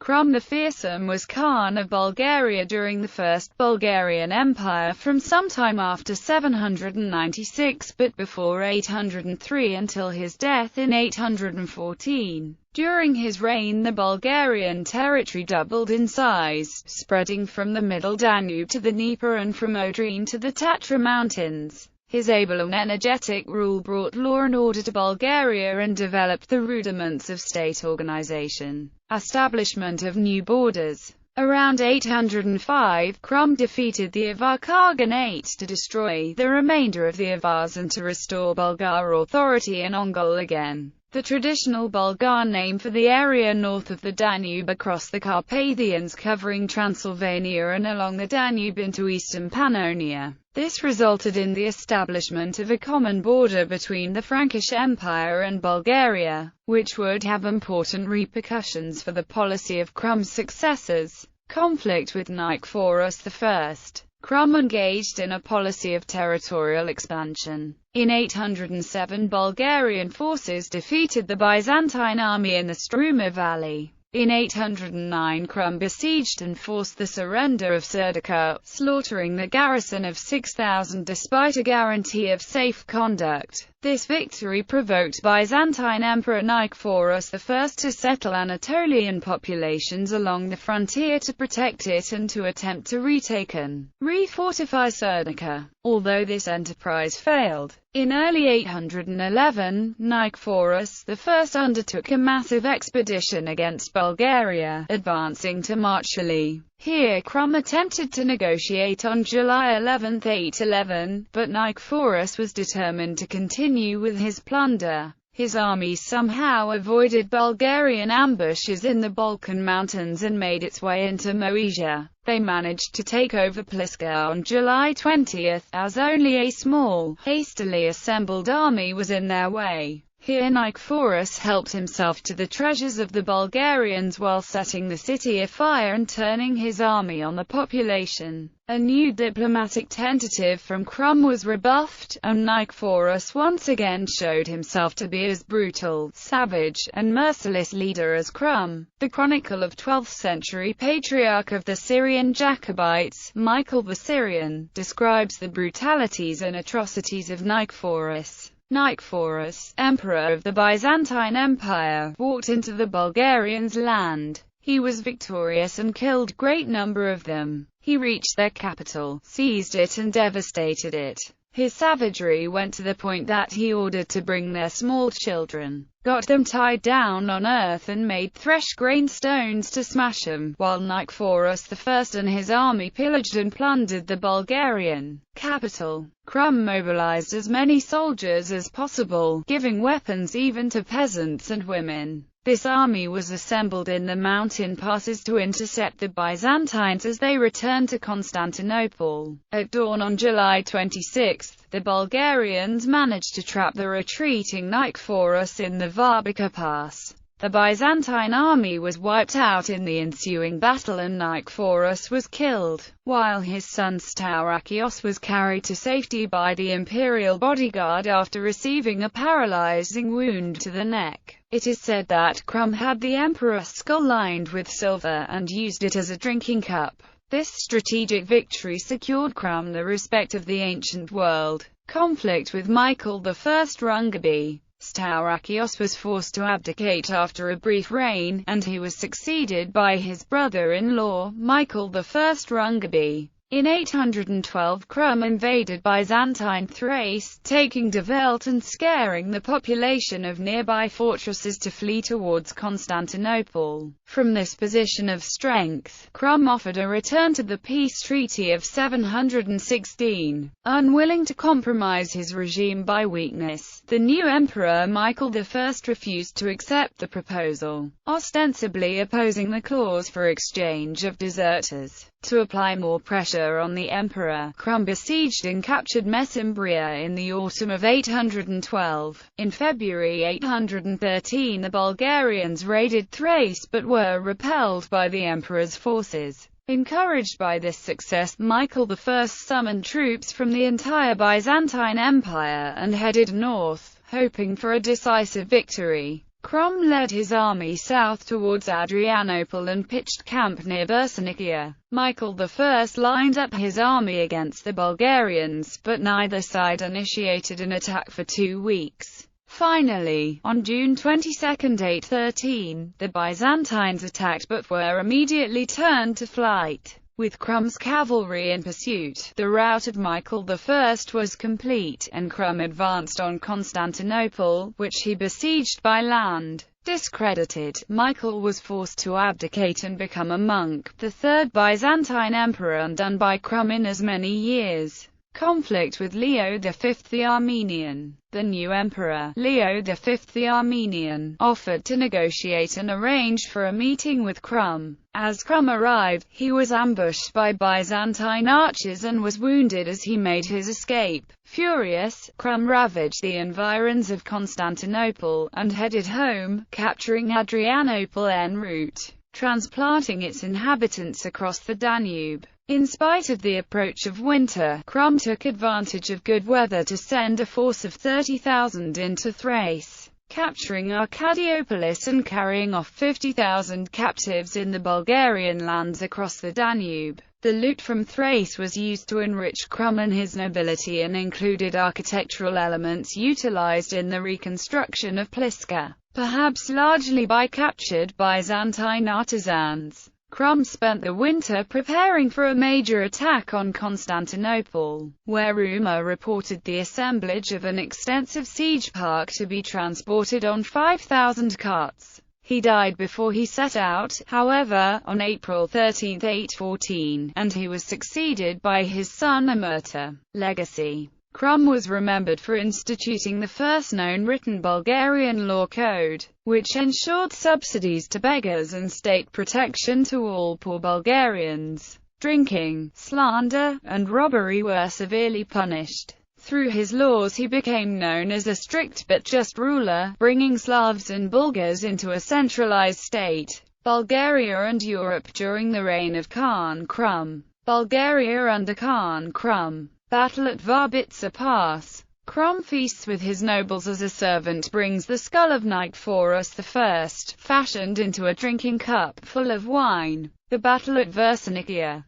Krum the Fearsome was Khan of Bulgaria during the First Bulgarian Empire from sometime after 796 but before 803 until his death in 814. During his reign the Bulgarian territory doubled in size, spreading from the middle Danube to the Dnieper and from Odrin to the Tatra Mountains. His able and energetic rule brought law and order to Bulgaria and developed the rudiments of state organization. Establishment of new borders. Around 805, Krum defeated the Avar Khaganate to destroy the remainder of the Avars and to restore Bulgar authority in Ongol again. The traditional Bulgar name for the area north of the Danube across the Carpathians covering Transylvania and along the Danube into eastern Pannonia. This resulted in the establishment of a common border between the Frankish Empire and Bulgaria, which would have important repercussions for the policy of Krum's successors. Conflict with Nicephorus I. Krum engaged in a policy of territorial expansion. In 807 Bulgarian forces defeated the Byzantine army in the Struma Valley. In 809 Krum besieged and forced the surrender of Serdica, slaughtering the garrison of 6,000 despite a guarantee of safe conduct. This victory provoked Byzantine Emperor Nicephorus I to settle Anatolian populations along the frontier to protect it and to attempt to retake and refortify Serdica. Although this enterprise failed, in early 811, Nicephorus I undertook a massive expedition against Bulgaria, advancing to Marchali. Here Krum attempted to negotiate on July 11, 811, but Nicephorus was determined to continue with his plunder. His armies somehow avoided Bulgarian ambushes in the Balkan Mountains and made its way into Moesia. They managed to take over Pliska on July 20, as only a small, hastily assembled army was in their way. Here Nicephorus helped himself to the treasures of the Bulgarians while setting the city afire and turning his army on the population. A new diplomatic tentative from Krum was rebuffed, and Nicephorus once again showed himself to be as brutal, savage, and merciless leader as Krum. The chronicle of 12th century patriarch of the Syrian Jacobites, Michael the Syrian, describes the brutalities and atrocities of Nicephorus. Nicephorus, emperor of the Byzantine Empire, walked into the Bulgarians' land. He was victorious and killed great number of them. He reached their capital, seized it and devastated it. His savagery went to the point that he ordered to bring their small children, got them tied down on earth and made thresh grain stones to smash them, while Nicephorus I and his army pillaged and plundered the Bulgarian capital. Krum mobilized as many soldiers as possible, giving weapons even to peasants and women. This army was assembled in the mountain passes to intercept the Byzantines as they returned to Constantinople. At dawn on July 26, the Bulgarians managed to trap the retreating Nicephorus in the Varbica Pass. The Byzantine army was wiped out in the ensuing battle and Nicephorus was killed, while his son Staurakios was carried to safety by the imperial bodyguard after receiving a paralyzing wound to the neck. It is said that Krum had the emperor's skull lined with silver and used it as a drinking cup. This strategic victory secured Krum the respect of the ancient world. Conflict with Michael I Rungabi. Staurakios was forced to abdicate after a brief reign, and he was succeeded by his brother-in-law, Michael I Rungabi. In 812 Krum invaded Byzantine Thrace, taking Develt and scaring the population of nearby fortresses to flee towards Constantinople. From this position of strength, Krum offered a return to the peace treaty of 716. Unwilling to compromise his regime by weakness, the new emperor Michael I refused to accept the proposal, ostensibly opposing the clause for exchange of deserters. To apply more pressure on the emperor, Krum besieged and captured Mesembria in the autumn of 812. In February 813 the Bulgarians raided Thrace but were repelled by the emperor's forces. Encouraged by this success, Michael I summoned troops from the entire Byzantine Empire and headed north, hoping for a decisive victory. Krum led his army south towards Adrianople and pitched camp near Versinikia. Michael I lined up his army against the Bulgarians, but neither side initiated an attack for 2 weeks. Finally, on June 22, 813, the Byzantines attacked but were immediately turned to flight. With Krum's cavalry in pursuit, the rout of Michael I was complete, and Krum advanced on Constantinople, which he besieged by land. Discredited, Michael was forced to abdicate and become a monk, the third Byzantine emperor undone by Krum in as many years. Conflict with Leo V the Armenian. The new emperor, Leo V the Armenian, offered to negotiate and arranged for a meeting with Krum. As Krum arrived, he was ambushed by Byzantine archers and was wounded as he made his escape. Furious, Krum ravaged the environs of Constantinople, and headed home, capturing Adrianople en route, transplanting its inhabitants across the Danube. In spite of the approach of winter, Krum took advantage of good weather to send a force of 30,000 into Thrace, capturing Arcadiopolis and carrying off 50,000 captives in the Bulgarian lands across the Danube. The loot from Thrace was used to enrich Krum and his nobility and included architectural elements utilized in the reconstruction of Pliska, perhaps largely by captured Byzantine artisans. Krum spent the winter preparing for a major attack on Constantinople, where rumor reported the assemblage of an extensive siege park to be transported on 5,000 carts. He died before he set out, however, on April 13, 814, and he was succeeded by his son Amurta. Legacy. Krum was remembered for instituting the first known written Bulgarian law code, which ensured subsidies to beggars and state protection to all poor Bulgarians. Drinking, slander, and robbery were severely punished. Through his laws he became known as a strict but just ruler, bringing Slavs and Bulgars into a centralized state. Bulgaria and Europe during the reign of Khan Krum. Bulgaria under Khan Krum. Battle at Varbitsa Pass. Krum feasts with his nobles as a servant brings the skull of Knight Porus I, fashioned into a drinking cup full of wine. The battle at Versinikia.